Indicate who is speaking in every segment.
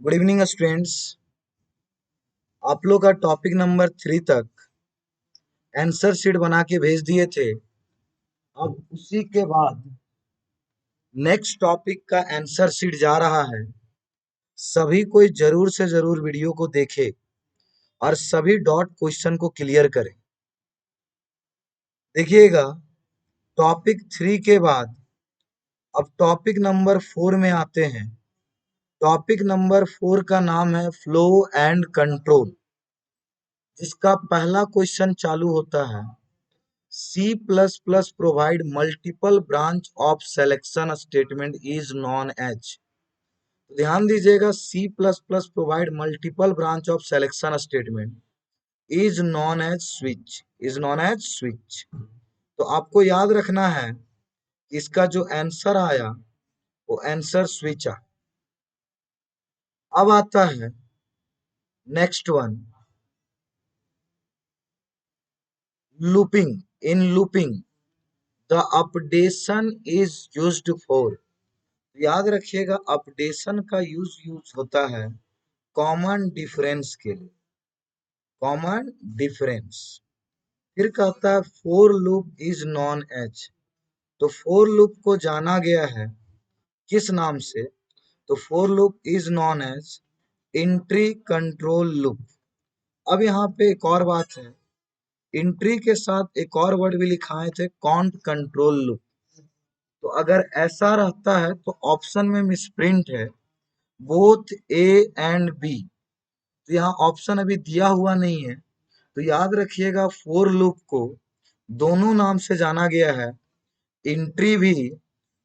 Speaker 1: Good evening students. आप लोग का टॉपिक नंबर 3 तक आंसर शीट बना के भेज दिए थे। अब उसी के बाद नेक्स्ट टॉपिक का आंसर शीट जा रहा है। सभी कोई जरूर से जरूर वीडियो को देखे और सभी डॉट क्वेश्चन को क्लियर करें। देखिएगा, टॉपिक 3 के बाद अब टॉपिक नंबर 4 में आते हैं। टॉपिक नंबर 4 का नाम है फ्लो एंड कंट्रोल, जिसका पहला क्वेश्चन चालू होता है C++ provide multiple branch of selection statement is known as। ध्यान दीजिएगा, C++ provide multiple branch of selection statement is known as switch। तो आपको याद रखना है कि इसका जो आंसर आया वो आंसर स्विच आ। अब आता है next one, looping. In looping the updation is used for. याद रखिएगा, अपडेशन का यूज होता है कॉमन डिफरेंस के लिए, कॉमन डिफरेंस। फिर कहता है for loop is known as. तो फोर लूप को जाना गया है किस नाम से? तो for loop is known as entry control loop. अब यहाँ पे एक और बात है, एंट्री के साथ एक और वर्ड भी लिखाए थे, काउंट कंट्रोल लूप। तो अगर ऐसा रहता है तो ऑप्शन में मिसप्रिंट है बोथ ए एंड बी। तो यहाँ ऑप्शन अभी दिया हुआ नहीं है। तो याद रखिएगा, फोर लूप को दोनों नाम से जाना गया है, एंट्री भी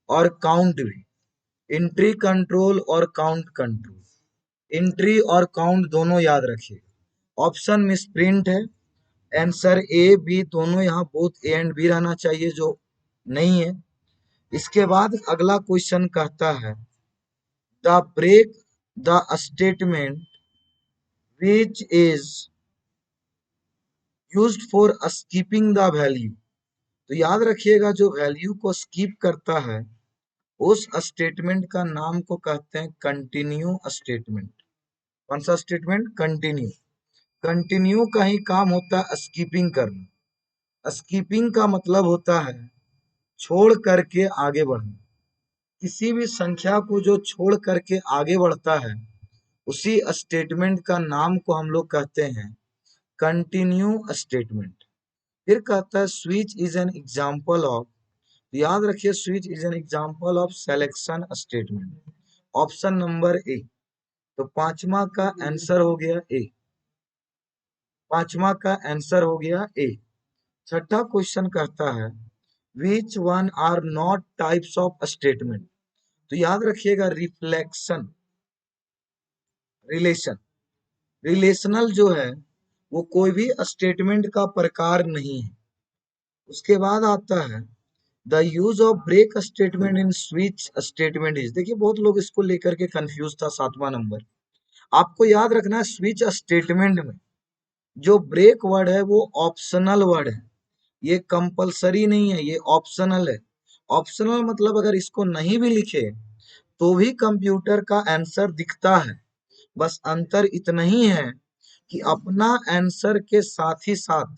Speaker 1: और काउंट भी। एंट्री कंट्रोल और काउंट कंट्रोल, एंट्री और काउंट दोनों याद रखिएगा। ऑप्शन मिसप्रिंट है, आंसर ए बी दोनों यहाँ बोथ ए एंड बी रहना चाहिए, जो नहीं है। इसके बाद अगला क्वेश्चन कहता है the break the statement which is used for skipping the value। तो याद रखिएगा, जो वैल्यू को स्किप करता है उस स्टेटमेंट का नाम को कहते हैं कंटिन्यू स्टेटमेंट। कौन सा स्टेटमेंट? कंटिन्यू। कंटिन्यू का ही काम होता है स्किपिंग करना। स्किपिंग का मतलब होता है छोड़ करके आगे बढ़ना। किसी भी संख्या को जो छोड़ करके आगे बढ़ता है उसी स्टेटमेंट का नाम को हम लोग कहते हैं कंटिन्यू स्टेटमेंट। फिर कहता है switch is an example of. याद रखिए, switch is an example of selection statement. Option number A. तो पांचवा का आंसर हो गया ए, पांचवा का आंसर हो गया ए। छठा क्वेश्चन कहता है which one are not types of statement. तो याद रखिएगा, रिफ्लेक्शन, रिलेशन, रिलेशनल जो है वो कोई भी स्टेटमेंट का प्रकार नहीं है। उसके बाद आता है the use of break statement in switch statement is. देखिए, बहुत लोग इसको लेकर के कंफ्यूज था। 7वां नंबर आपको याद रखना है, स्विच स्टेटमेंट में जो ब्रेक वर्ड है वो ऑप्शनल वर्ड है, ये कंपलसरी नहीं है, ये ऑप्शनल है। ऑप्शनल मतलब अगर इसको नहीं भी लिखे तो भी कंप्यूटर का आंसर दिखता है। बस अंतर इतना ही है कि अपना आंसर के साथ ही साथ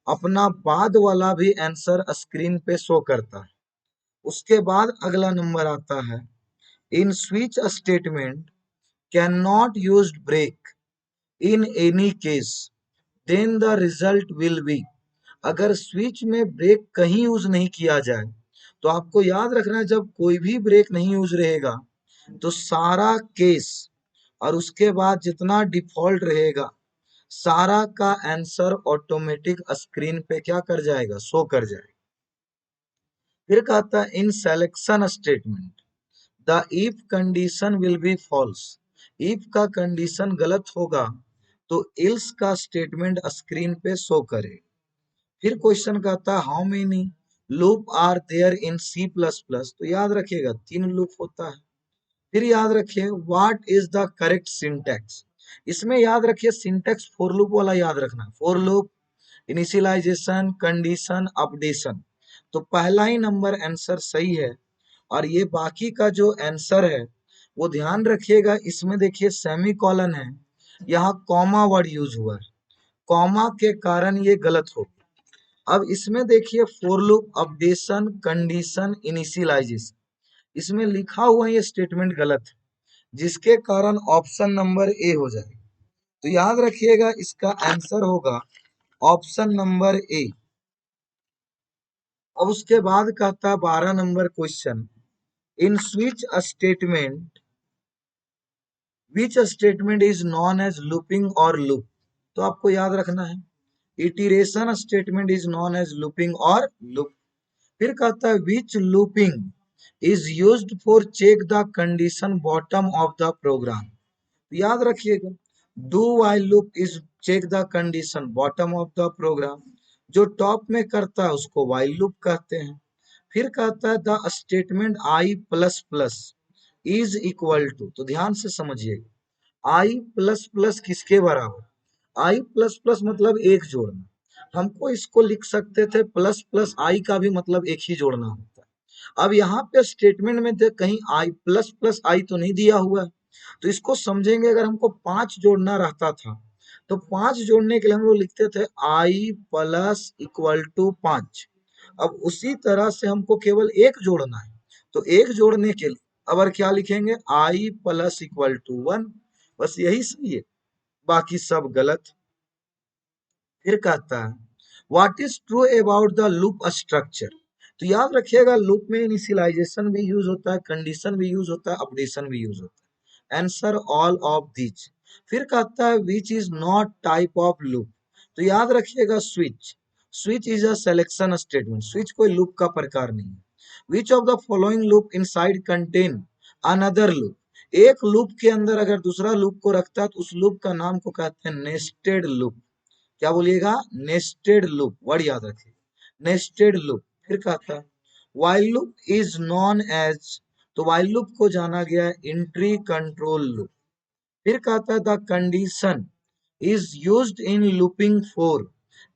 Speaker 1: अपना बाद वाला भी आंसर स्क्रीन पे शो करता है। उसके बाद अगला नंबर आता है in switch statement can not use break in any case then the result will be. अगर स्विच में ब्रेक कहीं यूज नहीं किया जाए तो आपको याद रखना है, जब कोई भी ब्रेक नहीं यूज रहेगा तो सारा केस और उसके बाद जितना डिफॉल्ट रहेगा सारा का आंसर ऑटोमेटिक स्क्रीन पे क्या कर जाएगा? शो कर जाएगा। फिर कहता है in selection statement the if condition will be false. If का कंडीशन गलत होगा तो इल्स का स्टेटमेंट स्क्रीन पे शो करे। फिर क्वेश्चन कहता है how many loop are there in C plus plus. तो याद रखिएगा 3 लूप होता है। फिर याद रखिए what is the correct syntax. इसमें याद रखिए सिंटैक्स फॉर लूप वाला याद रखना, for loop, initialization, condition, updation. तो पहला ही नंबर आंसर सही है और ये बाकी का जो आंसर है वो ध्यान रखिएगा। इसमें देखिए सेमी कॉलन है, यहाँ कॉमा वर्ड यूज हुआ है, कॉमा के कारण ये गलत हो। अब इसमें देखिए for loop, updation, condition, initialization, इसमें लिखा हुआ ये स्टेटमेंट गलत है, जिसके कारण ऑप्शन नंबर ए हो जाएगा। तो याद रखिएगा इसका आंसर होगा ऑप्शन नंबर ए। अब उसके बाद कहता है 12 number question, in switch statement which statement is known as looping और लूप। तो आपको याद रखना है iteration statement is known as looping और लूप। फिर कहता है which looping is used for check the condition bottom of the program. याद रखिएगा do while loop is check the condition bottom of the program, जो टॉप में करता है उसको व्हाइल लूप कहते हैं। फिर कहता है the statement I plus plus is equal to, तो ध्यान से समझिएगा आई प्लस प्लस किसके बराबर, आई प्लस प्लस मतलब एक जोड़ना, हमको इसको लिख सकते थे प्लस प्लस आई का भी मतलब एक ही जोड़ना होता है। अब यहाँ पे स्टेटमेंट में थे कहीं आई प्लस प्लस आई तो नहीं दिया हुआ है, तो इसको समझेंगे। अगर हमको 5 जोड़ना रहता था तो 5 जोड़ने के लिए हम लोग लिखते थे आई प्लस इक्वल टू 5। अब उसी तरह से हमको केवल एक जोड़ना है, तो एक जोड़ने के लिए अब और क्या लिखेंगे आई प्लस इक्वल टू 1, बस यही सही है, बाकी सब गलत। फिर कहता है what is true about the loop structure. तो याद रखिएगा लूप में इनिशियलाइजेशन भी यूज होता है, कंडीशन भी यूज होता है, अपडेशन भी यूज होता है। Answer all of these. फिर कहता है which is not type of loop. तो याद रखिएगा switch, switch is a selection statement, switch कोई लूप का प्रकार नहीं है। Which of the following loop inside contain another loop. एक लूप के अंदर अगर दूसरा लूप को रखता है तो उस लूप का नाम को कहते हैं नेस्टेड लूप। क्या बोलिएगा नेस्टेड लूप, वर्ड याद रखिए नेस्टेड लूप। फिर कहता है while loop is known as, तो व्हाइल लूप को जाना गया है एंट्री कंट्रोल लूप। फिर कहता है the condition is used in looping for,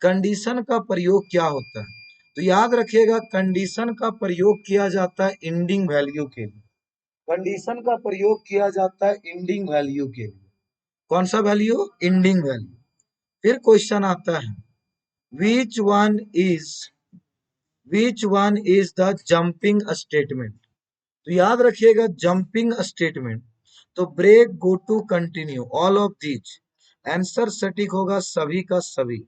Speaker 1: condition का प्रयोग क्या होता है। तो याद रखिएगा कंडीशन का प्रयोग किया जाता है एंडिंग वैल्यू के लिए, कंडीशन का प्रयोग किया जाता है एंडिंग वैल्यू के लिए। कौन सा वैल्यू एंडिंग वैल्यू। फिर क्वेश्चन आता है which one is which one is the jumping statement। तो याद रखिएगा जंपिंग स्टेटमेंट, तो break, go to, continue, all of these. Answer सटीक होगा सभी का सभी,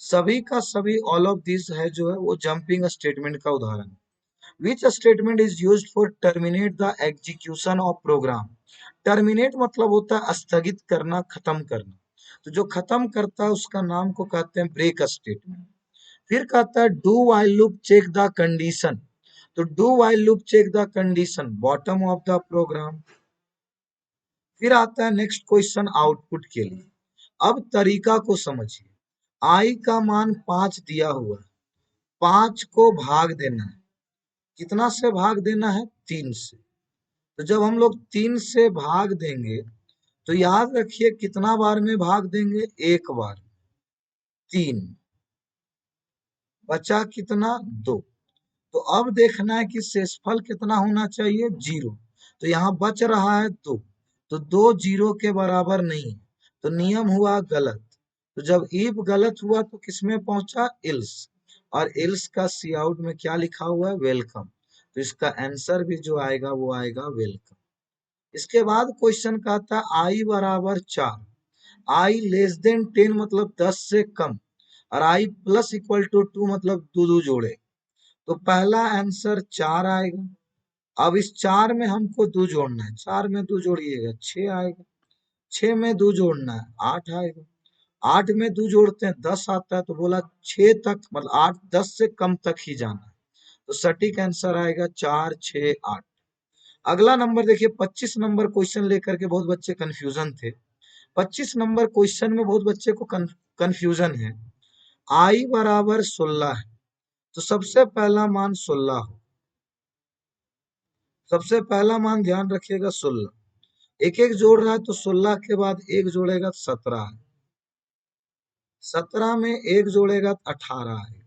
Speaker 1: सभी का सभी ऑल ऑफ दीज है जो है वो जंपिंग स्टेटमेंट का उदाहरण। Which statement is used for terminate the execution of program. Terminate मतलब होता है स्थगित करना, खत्म करना, तो जो खत्म करता है उसका नाम को कहते हैं ब्रेक स्टेटमेंट। फिर कहता है do while loop check the condition, तो do while loop check the condition bottom of the program. फिर आता है नेक्स्ट क्वेश्चन आउटपुट के लिए। अब तरीका को समझिए, आई का मान 5 दिया हुआ है, 5 को भाग देना है, कितना से भाग देना है 3 से। तो जब हम लोग 3 से भाग देंगे तो याद रखिए कितना बार में भाग देंगे, एक बार, 3 बचा कितना 2। तो अब देखना है कि शेषफल कितना होना चाहिए 0, तो यहाँ बच रहा है 2, तो 2 0 के बराबर नहीं, तो नियम हुआ गलत। तो जब इफ गलत हुआ तो किसमें पहुंचा इल्स, और इल्स का सी आउट में क्या लिखा हुआ है वेलकम, तो इसका आंसर भी जो आएगा वो आएगा वेलकम। इसके बाद क्वेश्चन कहता है आई बराबर 4, आई लेस देन 10 मतलब 10 से कम, और आई प्लस इक्वल टू 2 मतलब दो दो जोड़े, तो पहला आंसर 4 आएगा। अब इस 4 में हमको 2 जोड़ना है, 4 में 2 जोड़िएगा 6 आएगा, 6 में 2 जोड़ना है 8 आएगा, 8 में 2 जोड़ते हैं 10 आता है, तो बोला 6 तक मतलब 8 10 से कम तक ही जाना है, तो सटीक आंसर आएगा 4 6 8। अगला नंबर देखिए 25 नंबर क्वेश्चन लेकर के बहुत बच्चे कंफ्यूजन थे। 25 नंबर क्वेश्चन में बहुत बच्चे को कंफ्यूजन है। आई बराबर 16 है, तो सबसे पहला मान 16 हो, सबसे पहला मान ध्यान रखिएगा 16, एक एक जोड़ रहा है तो 16 के बाद एक जोड़ेगा 17, 17 में एक जोड़ेगा 18 है,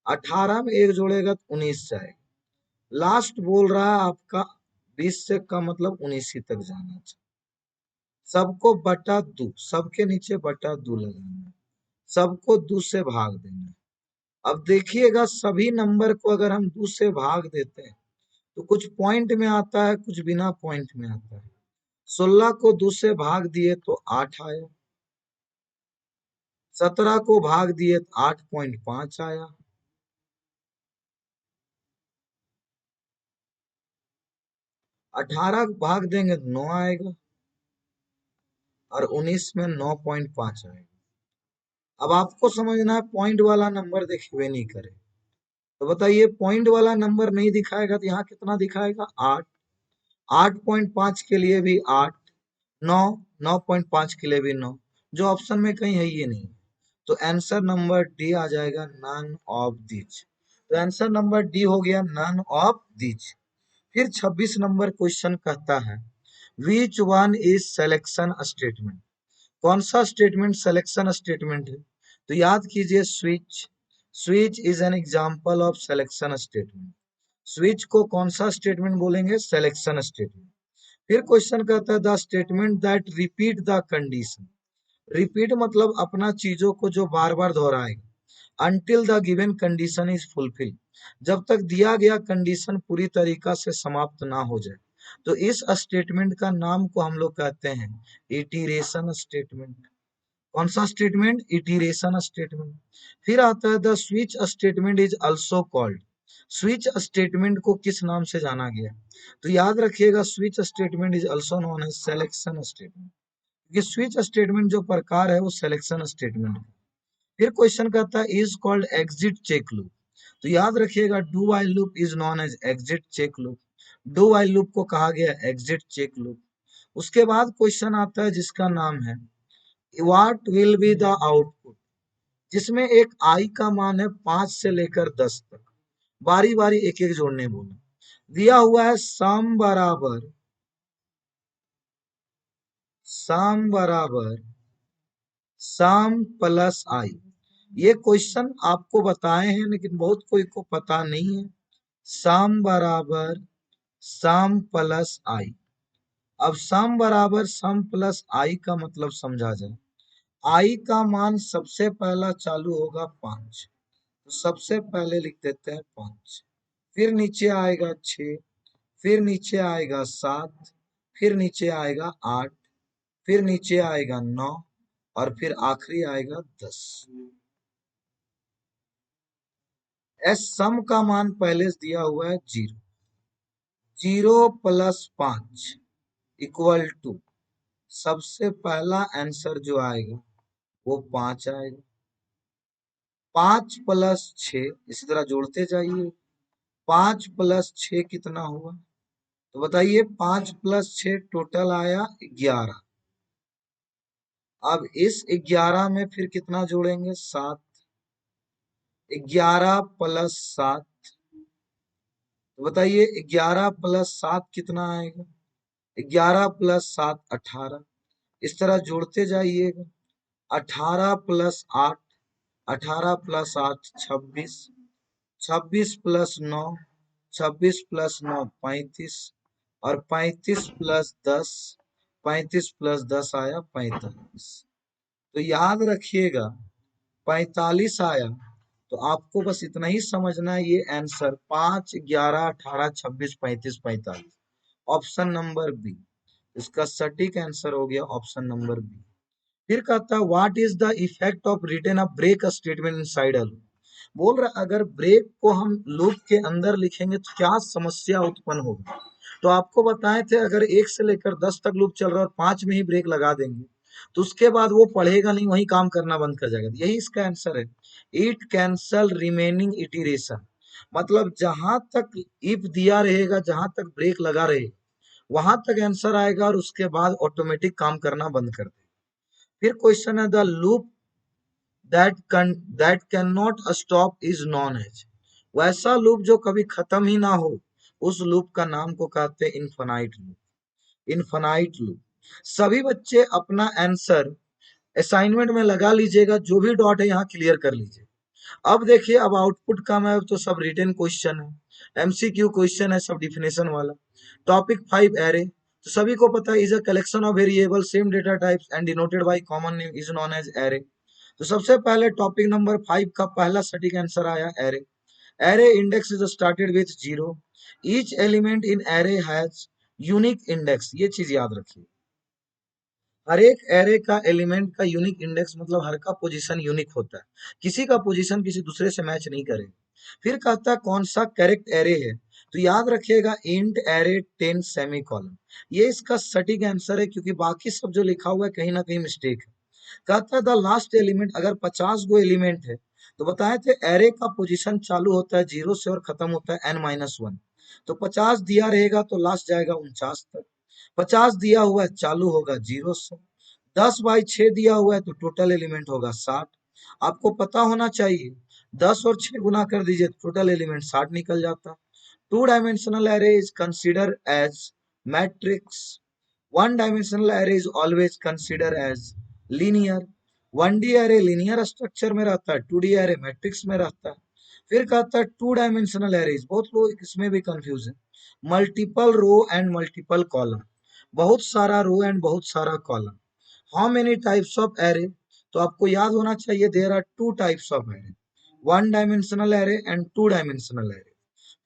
Speaker 1: 18 में एक जोड़ेगा 19 जाएगा, लास्ट बोल रहा है आपका 20 से कम मतलब 19 ही तक जाना चाहिए। सबको बटा दो, सबके नीचे बटा दो लगाना है, सबको 2 से भाग देना है। अब देखिएगा सभी नंबर को अगर हम 2 से भाग देते हैं तो कुछ पॉइंट में आता है, कुछ बिना पॉइंट में आता है। 16 को 2 से भाग दिए तो 8 आया, 17 को भाग दिए तो 8.5 आया, 18 भाग देंगे तो 9 आएगा, और 19 में 9.5 आएगा। अब आपको समझना है पॉइंट वाला नंबर दिखवे नहीं करे, तो बताइए पॉइंट वाला नंबर नहीं दिखाएगा तो यहाँ कितना दिखाएगा? 8। 8.5 के लिए भी 8, 9, 9.5 के लिए भी 9, जो ऑप्शन में कहीं है ये नहीं। तो आंसर नंबर डी आ जाएगा, नन ऑफ दिस। तो आंसर नंबर डी हो गया, नन ऑफ दिस। फिर 26 नंबर क्वेश्चन कहता है which one is selection statement. कौन सा स्टेटमेंट सिलेक्शन स्टेटमेंट है? तो याद कीजिए switch. Switch is an example of selection statement. Switch को कौन सा स्टेटमेंट बोलेंगे? Selection statement. फिर क्वेश्चन कहता है the statement that repeat the condition. Repeat मतलब अपना चीजों को जो बार बार दोहराएगा। Until the given condition is fulfil, जब तक दिया गया कंडीशन पूरी तरीका से समाप्त ना हो जाए। तो इस स्टेटमेंट का नाम को हम लोग कहते हैं इटीरेशन स्टेटमेंट। कौन सा स्टेटमेंट? Iteration statement. फिर आता है the switch statement is also called. Switch statement को किस नाम से जाना गया? तो याद रखिएगा switch statement is also known as selection statement. ये स्विच स्टेटमेंट जो प्रकार है वो सिलेक्शन स्टेटमेंट है। फिर क्वेश्चन कहता है is called exit check loop. तो याद रखिएगा do while loop is known as exit check loop. Do while loop को कहा गया एग्जिट चेक लूप। उसके बाद क्वेश्चन आता है जिसका नाम है what will be the output, जिसमें एक आई का मान है 5 से लेकर 10 तक। बारी बारी एक एक जोड़ने बोला। दिया हुआ है सम बराबर सम प्लस आई। ये क्वेश्चन आपको बताए हैं लेकिन बहुत कोई को पता नहीं है। सम बराबर सम प्लस आई। अब सम बराबर सम प्लस आई का मतलब समझा जाए। आई का मान सबसे पहला चालू होगा 5, तो सबसे पहले लिख देते हैं 5। फिर नीचे आएगा 6, फिर नीचे आएगा 7, फिर नीचे आएगा 8, फिर नीचे आएगा 9, और फिर आखिरी आएगा 10। एस सम का मान पहले से दिया हुआ है 0। 0 प्लस 5 इक्वल टू, सबसे पहला आंसर जो आएगा वो 5 आएगा। 5 प्लस 6 इसी तरह जोड़ते जाइए। 5 प्लस 6 कितना हुआ? तो बताइए 5 प्लस 6 टोटल आया 11। अब इस 11 में फिर कितना जोड़ेंगे? 7। 11 प्लस 7, तो बताइए 11 प्लस 7 कितना आएगा? 11 प्लस 7 18। इस तरह जोड़ते जाइएगा। 18 प्लस 8, 18 प्लस 8 26, 26 प्लस 9, 26 प्लस 9 35, और 35 प्लस 10, 35 प्लस 10 आया 45। तो याद रखिएगा 45 आया। तो आपको बस इतना ही समझना है, ये आंसर 5, 11, 18, 26, 35, 45, ऑप्शन नंबर बी। इसका सटीक आंसर हो गया ऑप्शन नंबर बी। फिर कहता है what is the effect of written a break statement inside a loop. बोल रहा अगर ब्रेक को हम लूप के अंदर लिखेंगे तो क्या समस्या उत्पन्न होगी। तो आपको बताए थे अगर 1 से लेकर 10 तक लूप चल रहा है और 5 में ही ब्रेक लगा देंगे तो उसके बाद वो पढ़ेगा नहीं, वही काम करना बंद कर जाएगा। यही इसका आंसर है, इट कैंसल रिमेनिंग इटरेशन। मतलब जहां तक इफ दिया रहेगा, जहां तक ब्रेक लगा रहेगा वहां तक आंसर आएगा और उसके बाद ऑटोमेटिक काम करना बंद कर देगा। फिर क्वेश्चन है the loop that can not stop is known as. वैसा लूप जो कभी खत्म ही ना हो, उस लूप का नाम को कहते हैं इनफाइनाइट लूप। Infinite loop. सभी बच्चे अपना आंसर असाइनमेंट में लगा लीजिएगा, जो भी डॉट है यहाँ क्लियर कर लीजिए। अब देखिए अब आउटपुट का मैं तो सब रिटन क्वेश्चन है, एमसीक्यू क्वेश्चन है सब डिफिनेशन वाला। टॉपिक 5 एरे, तो सभी को पता है is a collection of variable same data types and denoted by common name is known as array. तो सबसे पहले टॉपिक नंबर 5 का पहला सटीक आंसर आया array. Array index is started with 0। Each element in array has unique index, ये चीज याद रखिए। हर एक एरे का एलिमेंट का यूनिक इंडेक्स मतलब हर का पोजीशन यूनिक होता है, किसी का पोजीशन किसी दूसरे से मैच नहीं करेगा। फिर कहता है कौन सा करेक्ट एरे है, तो याद रखिएगा इंट एरे 10 सेमी कॉलम, ये इसका सटीक आंसर है, क्योंकि बाकी सब जो लिखा हुआ है कहीं ना कहीं मिस्टेक है। कहता है द लास्ट एलिमेंट, अगर 50 गो एलिमेंट है तो बताए थे एरे का पोजीशन चालू होता है 0 से और खत्म होता है n-1। तो 50 दिया रहेगा तो लास्ट जाएगा 49 तक। 50 दिया हुआ है चालू होगा 0 से। 10/6 दिया हुआ है तो टोटल एलिमेंट होगा 60। आपको पता होना चाहिए 10 और 6 गुना कर दीजिए तो टोटल एलिमेंट 60 निकल जाता। Two dimensional array is consider as matrix. One dimensional array is always consider as linear. 1D array linear structure में रहता है, 2D एरे मैट्रिक्स में रहता है। फिर कहता है टू डायमेंशनल एरेज, बहुत लोग इसमें भी कंफ्यूज है। Multiple row and multiple column, बहुत सारा रो एंड बहुत सारा column. How many types of array, तो आपको याद होना चाहिए there are two types of array, one dimensional array and two dimensional array.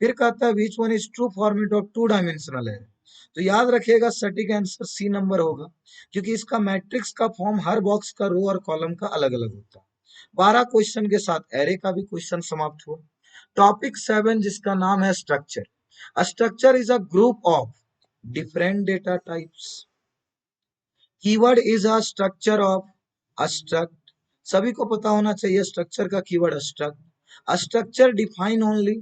Speaker 1: फिर कहता है which one is true format of two dimensional array, तो याद रखिएगा सटीक आंसर सी नंबर होगा, क्योंकि इसका मैट्रिक्स का फॉर्म हर बॉक्स का रो और कॉलम का अलग अलग होता है। 12 क्वेश्चन के साथ एरे का भी क्वेश्चन समाप्त हुआ। टॉपिक 7 जिसका नाम है structure. Structure is a group of different data types. Keyword is a structure of struct, सभी को पता होना चाहिए स्ट्रक्चर का keyword struct. Structure define only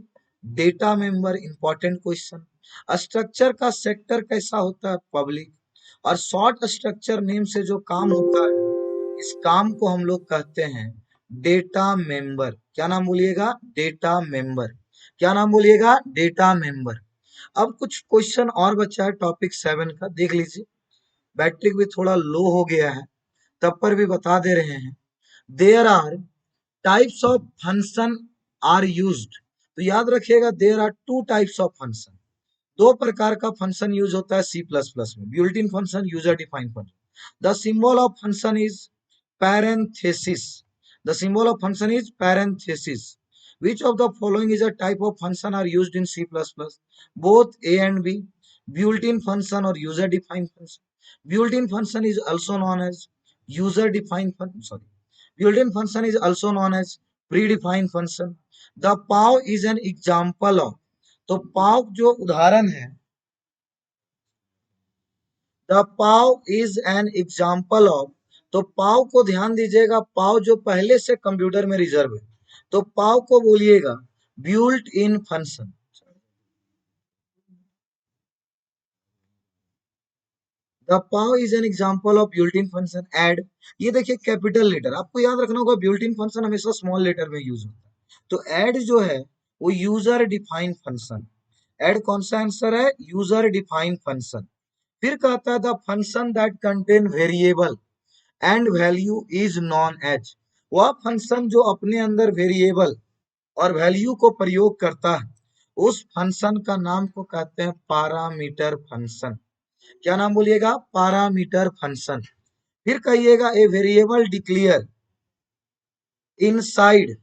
Speaker 1: data member, important question. Structure का सेक्टर कैसा होता है, पब्लिक। और शॉर्ट स्ट्रक्चर नेम से जो काम होता है, इस काम को हम लोग कहते हैं डेटा मेंबर। क्या नाम बोलिएगा, डेटा मेंबर। क्या नाम बोलिएगा, डेटा मेंबर। अब कुछ क्वेश्चन और बचा है टॉपिक 7 का, देख लीजिए। बैटरी भी थोड़ा लो हो गया है, तब पर भी बता दे रहे हैं। There are types of function are used, तो याद रखिएगा there are two types of function. दो प्रकार का फंक्शन यूज होता है सी प्लस प्लस में, built-in function, user defined function. The symbol of function is parenthesis, the symbol of function is parenthesis। which of the following is a type of function are used in C++? both A and B, built-in function or user defined function। built-in function is also known as user defined function, sorry, built-in function is also known as predefined function। the POW is an example of, तो पाव जो उदाहरण है, the pow is an example of, तो pow को ध्यान दीजिएगा, पाव जो पहले से कंप्यूटर में रिजर्व है, तो पाव को बोलिएगा built in function. The pow is an example of built in function. एड, ये देखिए कैपिटल लेटर, आपको याद रखना होगा बिल्ट इन फंक्शन हमेशा स्मॉल लेटर में यूज होता है। तो एड जो है वो यूजर डिफाइंड फंक्शन। एड कौन सा आंसर है, यूजर डिफाइंड फंक्शन। फिर कहता है the function that contain variable and value is known as, वह फंक्शन जो अपने अंदर वेरिएबल और वैल्यू को प्रयोग करता है, उस फंक्शन का नाम को कहते हैं पैरामीटर फंक्शन। क्या नाम बोलिएगा, पैरामीटर फंक्शन। फिर कहिएगा a variable declare inside,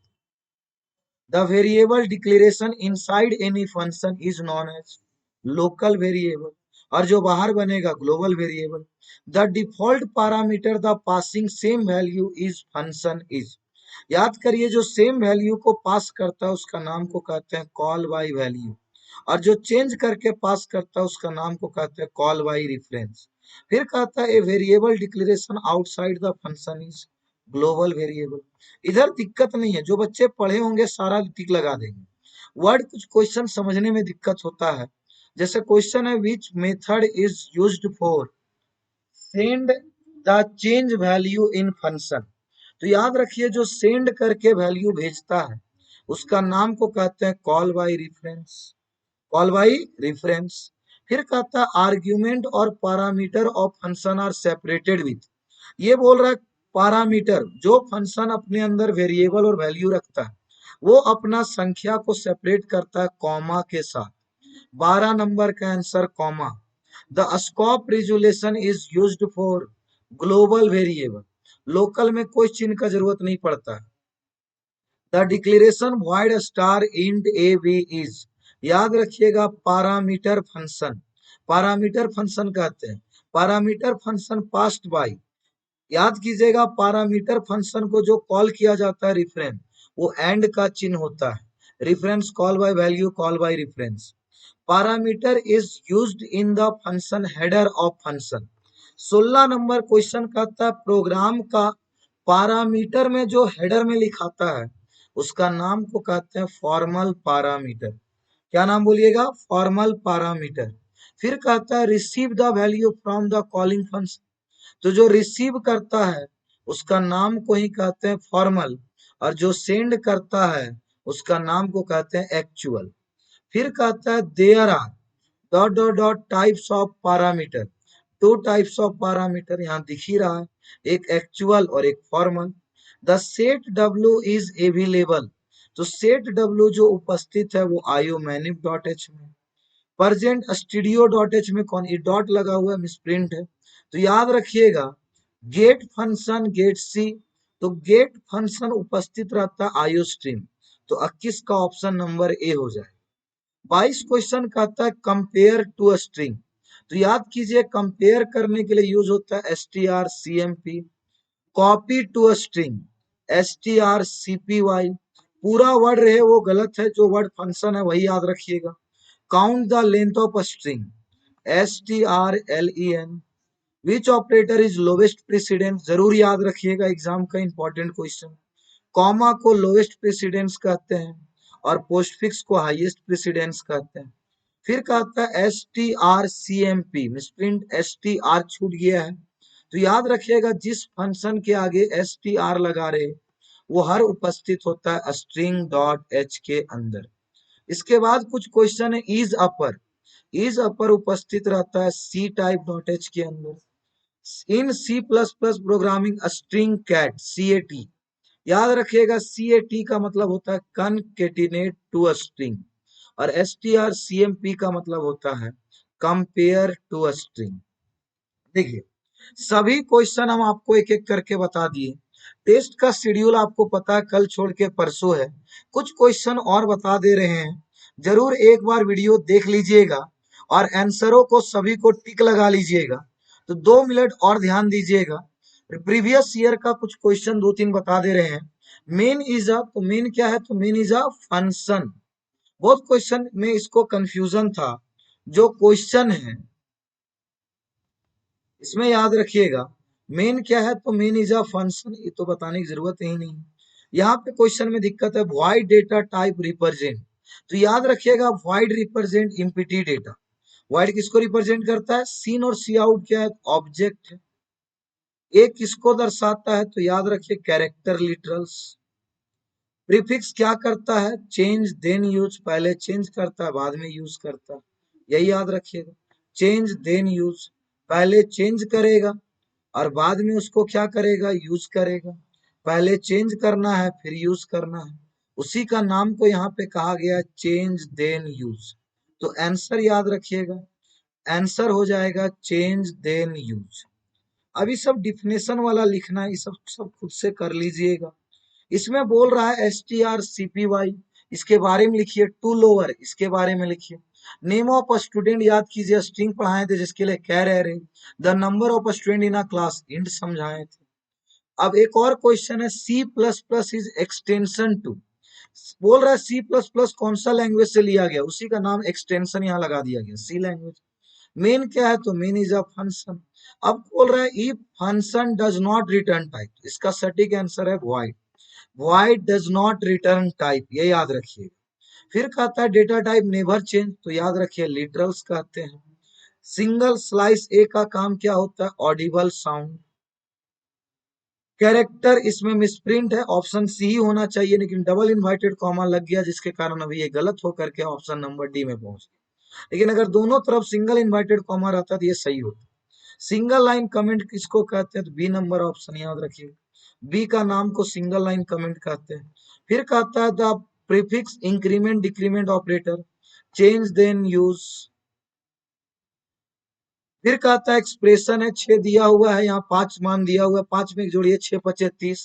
Speaker 1: the variable declaration inside any function is known as local variable, और जो बाहर बनेगा global variable. The default parameter the passing same value is function is, याद करिए जो सेम वैल्यू को पास करता है उसका नाम को कहते हैं कॉल बाय वैल्यू, और जो चेंज करके पास करता है उसका नाम को कहते हैं कॉल बाय रेफरेंस। फिर कहता है a variable declaration outside the function is global variable. इधर दिक्कत नहीं है, जो बच्चे पढ़े होंगे सारा टिक लगा देंगे। वर्ड कुछ क्वेश्चन समझने में दिक्कत होता है, जैसे क्वेश्चन है which method is used for send the change value in function, तो याद रखिए जो सेंड करके वैल्यू भेजता है उसका नाम को कहते हैं call by reference, call by reference. फिर कहता है आर्ग्यूमेंट और parameter of function are separated with, ये बोल रहा है पैरामीटर जो फंक्शन अपने अंदर वेरिएबल और वैल्यू रखता है वो अपना संख्या को सेपरेट करता है कॉमा के साथ। 12 नंबर का answer comma. The scope resolution is used for global variable, local में कोई चिन्ह का जरूरत नहीं पड़ता। The declaration wide star int A V is, याद रखिएगा पैरामीटर फंक्शन, पैरामीटर फंक्शन कहते हैं। पैरामीटर फंक्शन पास्ड बाय, याद कीजिएगा पैरामीटर फंक्शन को जो कॉल किया जाता है रिफरेंस, वो एंड का चिन्ह होता है। Reference call by value, call by reference. Parameter is used in the function header of function. 16 number question कहता है प्रोग्राम का पैरामीटर में जो हेडर में लिखाता है उसका नाम को कहते हैं फॉर्मल पैरामीटर। क्या नाम बोलिएगा? Formal parameter. फिर कहता है receive the value from the calling function, तो जो रिसीव करता है उसका नाम को ही कहते हैं फॉर्मल, और जो सेंड करता है उसका नाम को कहते हैं एक्चुअल। फिर कहता है there are dot dot dot types of parameter, two types of parameter यहाँ दिख ही रहा है, एक एक्चुअल और एक formal. The set W is available, तो सेट डब्ल्यू जो उपस्थित है वो आयो मैनिफ डॉट एच में। प्रेजेंट स्टूडियो डॉट एच में कौन, ये डॉट लगा हुआ है, मिसप्रिंट है, तो याद रखिएगा गेट फंक्शन गेट सी, तो गेट फंक्शन उपस्थित रहता है आयो स्ट्रीम, तो 21 का ऑप्शन नंबर ए हो जाए। 22 क्वेश्चन कहता है कंपेयर टू स्ट्रिंग, तो याद कीजिए कंपेयर करने के लिए यूज होता है strcmp। Copy to string strcpy, पूरा वर्ड रहे वो गलत है, जो वर्ड फंक्शन है वही याद रखिएगा। Count the length of a string strlen। Which operator is lowest precedence, जरूर याद रखिएगा, एग्जाम का इंपॉर्टेंट क्वेश्चन। कॉमा को लोवेस्ट प्रेसिडेंस कहते हैं और पोस्टफिक्स को हाईएस्ट प्रेसिडेंस कहते हैं। फिर कहता है S T R C M P, misprint S T R छूट गया है, तो याद रखिएगा जिस फंक्शन के आगे एस टी आर लगा रहे वो हर उपस्थित होता है स्ट्रिंग डॉट एच के अंदर। इसके बाद कुछ क्वेश्चन है इज अपर, इज अपर उपस्थित रहता है सी टाइप डॉट एच के अंदर। In C plus plus programming string cat C A T, याद रखिएगा सी ए टी का मतलब होता है कनकेटिनेट टू अ स्ट्रिंग, और S T R C M P का मतलब होता है कंपेयर टू अ स्ट्रिंग। देखिए सभी क्वेश्चन हम आपको एक एक करके बता दिए। टेस्ट का शेड्यूल आपको पता है कल छोड़ के परसों है, कुछ क्वेश्चन और बता दे रहे हैं, जरूर एक बार वीडियो देख लीजिएगा और आंसरों को सभी को टिक लगा लीजिएगा। तो 2 मिनट और ध्यान दीजिएगा। प्रीवियस ईयर का कुछ क्वेश्चन दो तीन बता दे रहे हैं। मेन इज अ, तो मेन क्या है, तो मेन इज अ फंक्शन। बहुत क्वेश्चन में इसको कंफ्यूजन था, जो क्वेश्चन है इसमें याद रखिएगा मेन क्या है, तो मेन इज अ फंक्शन, ये तो बताने की जरूरत ही नहीं। यहाँ पे क्वेश्चन में दिक्कत है void डेटा टाइप रिप्रेजेंट, तो याद रखिएगा void represent empty data. void किसको रिप्रेजेंट करता है, सीन और सी आउट क्या है, ऑब्जेक्ट है। ए किसको दर्शाता है, तो याद रखिए कैरेक्टर लिटरल्स। प्रीफिक्स क्या करता है, चेंज देन यूज, पहले चेंज करता है बाद में यूज करता है, यही याद रखिएगा। चेंज देन यूज, पहले चेंज करेगा और बाद में उसको क्या करेगा, यूज करेगा। पहले चेंज करना है फिर यूज करना है, उसी का नाम को यहाँ पे कहा गया चेंज देन यूज। तो आंसर याद रखिएगा, आंसर हो जाएगा चेंज देन यूज। अभी सब डिफिनेशन वाला लिखना है, ये सब सब खुद से कर लीजिएगा। इसमें बोल रहा है S T R C P Y, इसके बारे में लिखिए। टू लोअर, इसके बारे में लिखिए। नेम ऑफ स्टूडेंट याद कीजिए, स्ट्रिंग पढ़ाए थे जिसके लिए कह रहे। The number of student in a class, int समझाए थे। अब एक और क्वेश्चन है C plus plus is extension to, बोल रहा है सी प्लस प्लस कौन सा लैंग्वेज से लिया गया, उसी का नाम एक्सटेंशन यहाँ लगा दिया गया, सी लैंग्वेज। मेन क्या है, तो मेन इज अ फंक्शन। अब बोल रहा है if function does not return type, इसका सटीक आंसर है void। void does not return type, ये याद रखिए। फिर कहता है डेटा टाइप नेवर चेंज, तो याद रखिए लिटरल्स कहते हैं। सिंगल स्लाइस ए का काम क्या होता है, ऑडिबल साउंड। कैरेक्टर इसमें मिसप्रिंट है, ऑप्शन सी ही होना चाहिए, लेकिन डबल इन्वर्टेड कॉमा लग गया जिसके कारण अभी ये गलत होकर के ऑप्शन नंबर डी में पहुंच गया। लेकिन अगर दोनों तरफ सिंगल इन्वर्टेड कॉमा रहता तो ये सही होता। सिंगल लाइन कमेंट किसको कहते हैं, तो बी नंबर ऑप्शन याद रखिए, बी का नाम को सिंगल लाइन कमेंट कहते हैं। फिर कहता है the prefix increment decrement operator, change then use. फिर कहता है एक्सप्रेशन है, 6 दिया हुआ है, यहाँ 5 मान दिया हुआ है, 5 में जोड़िए, 6 पचे 30,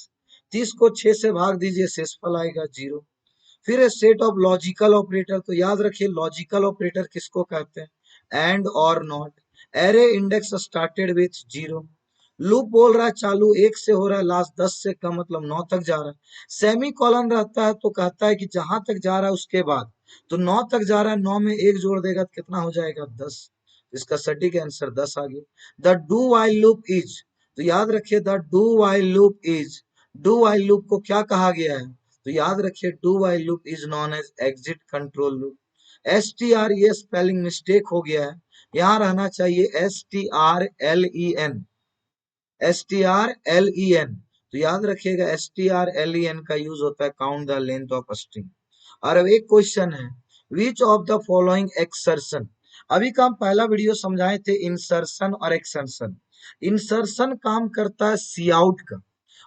Speaker 1: 30 को 6 से भाग दीजिए, शेषफल आएगा 0। फिर है सेट ऑफ लॉजिकल ऑपरेटर, तो याद रखिए लॉजिकल ऑपरेटर किसको कहते हैं, एंड और not. Array index started with 0। Loop बोल रहा है चालू 1 से हो रहा है, लास्ट 10 से कम, मतलब 9 तक जा रहा है। सेमी कॉलन रहता है तो कहता है कि जहां तक जा रहा है उसके बाद, तो 9 तक जा रहा है, 9 में 1 जोड़ देगा तो कितना हो जाएगा, 10। इसका सटीक आंसर 10 आ गया। The do while loop is, तो याद रखिए the do while loop is, do while loop को क्या कहा गया है, तो याद रखिए do while loop is known as exit control loop. S T R, ये स्पेलिंग मिस्टेक हो गया है, यहां रहना चाहिए S T R L E N, S T R L E N. तो याद रखिएगा S T R L E N का यूज होता है count the length of string. और अब एक क्वेश्चन है, which of the following exertion, अभी का हम पहला वीडियो समझाए थे इंसर्शन और एक्सर्शन। इंसर्शन काम करता है सी आउट का,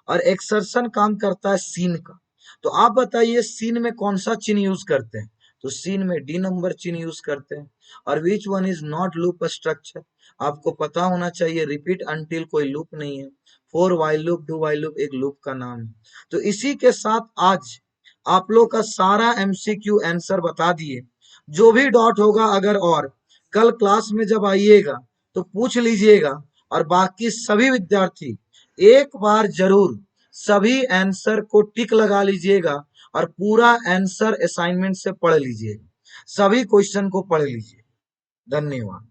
Speaker 1: और एक्सर्शन काम करता है सीन का। तो आप बताइए सीन में कौन सा चिन्ह यूज करते हैं, तो सीन में डी नंबर चिन्ह यूज करते हैं। और विच one is not loop structure, आपको पता होना चाहिए रिपीट अनटिल कोई लूप नहीं है, four while loop do while loop एक लूप का नाम है। तो इसी के साथ आज आप लोग का सारा एमसीक्यू आंसर बता दिए। जो भी डॉट होगा अगर, और कल क्लास में जब आइएगा तो पूछ लीजिएगा। और बाकी सभी विद्यार्थी एक बार जरूर सभी आंसर को टिक लगा लीजिएगा और पूरा आंसर असाइनमेंट से पढ़ लीजिएगा, सभी क्वेश्चन को पढ़ लीजिए। धन्यवाद।